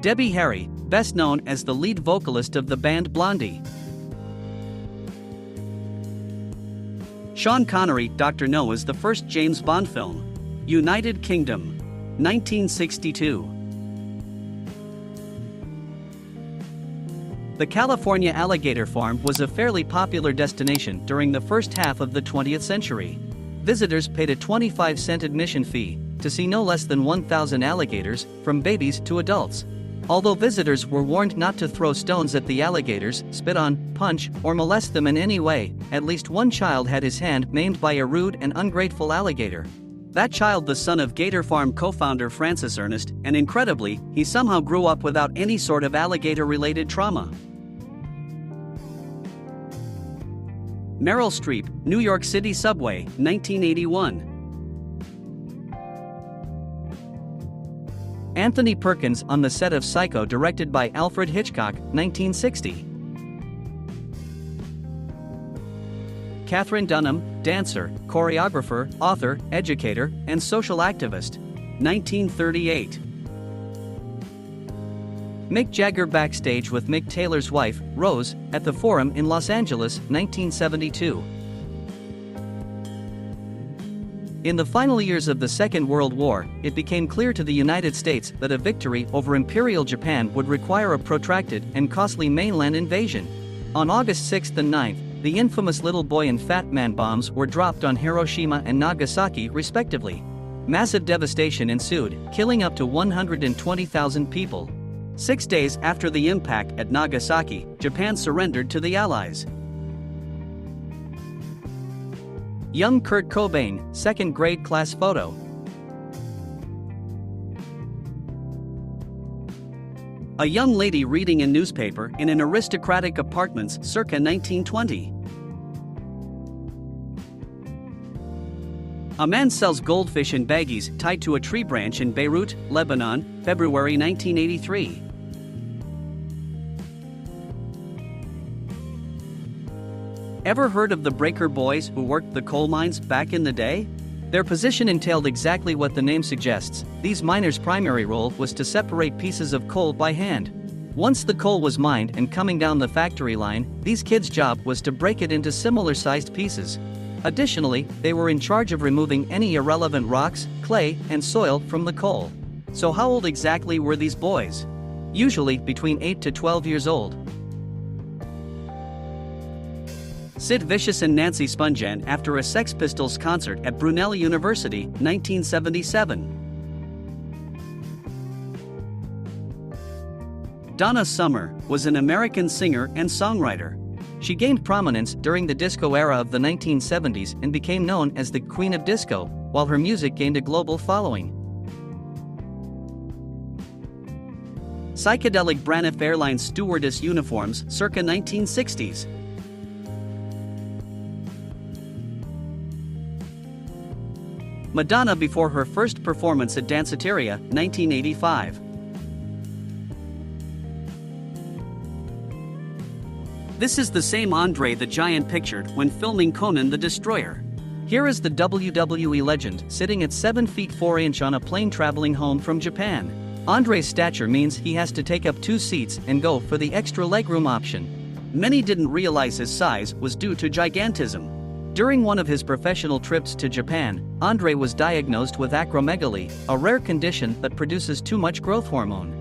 Debbie Harry, best known as the lead vocalist of the band Blondie. Sean Connery, Dr. No is the first James Bond film. United Kingdom, 1962. The California alligator farm was a fairly popular destination during the first half of the 20th century. Visitors paid a 25-cent admission fee to see no less than 1,000 alligators, from babies to adults. Although visitors were warned not to throw stones at the alligators, spit on, punch, or molest them in any way, at least one child had his hand maimed by a rude and ungrateful alligator. That child, the son of Gator Farm co-founder Francis Ernest, and incredibly, he somehow grew up without any sort of alligator-related trauma. Meryl Streep, New York City subway, 1981. Anthony Perkins on the set of Psycho, directed by Alfred Hitchcock, 1960. Katherine Dunham, dancer, choreographer, author, educator, and social activist, 1938. Mick Jagger backstage with Mick Taylor's wife, Rose, at the Forum in Los Angeles, 1972. In the final years of the Second World War, it became clear to the United States that a victory over Imperial Japan would require a protracted and costly mainland invasion. On August 6 and 9, the infamous Little Boy and Fat Man bombs were dropped on Hiroshima and Nagasaki, respectively. Massive devastation ensued, killing up to 120,000 people. 6 days after the impact at Nagasaki, Japan surrendered to the Allies. Young Kurt Cobain, second-grade class photo. A young lady reading a newspaper in an aristocratic apartments circa 1920. A man sells goldfish in baggies tied to a tree branch in Beirut, Lebanon, February 1983. Ever heard of the Breaker Boys who worked the coal mines back in the day? Their position entailed exactly what the name suggests. These miners' primary role was to separate pieces of coal by hand. Once the coal was mined and coming down the factory line, these kids' job was to break it into similar-sized pieces. Additionally, they were in charge of removing any irrelevant rocks, clay, and soil from the coal. So how old exactly were these boys? Usually between 8 to 12 years old. Sid Vicious and Nancy Spungen after a Sex Pistols concert at Brunel University, 1977. Donna Summer was an American singer and songwriter. She gained prominence during the disco era of the 1970s and became known as the Queen of Disco, while her music gained a global following. Psychedelic Braniff Airlines stewardess uniforms circa 1960s. Madonna before her first performance at Danceteria, 1985. This is the same Andre the Giant pictured when filming Conan the Destroyer. Here is the WWE legend sitting at 7 feet 4 inches on a plane traveling home from Japan. Andre's stature means he has to take up 2 seats and go for the extra legroom option. Many didn't realize his size was due to gigantism. During one of his professional trips to Japan, Andre was diagnosed with acromegaly, a rare condition that produces too much growth hormone.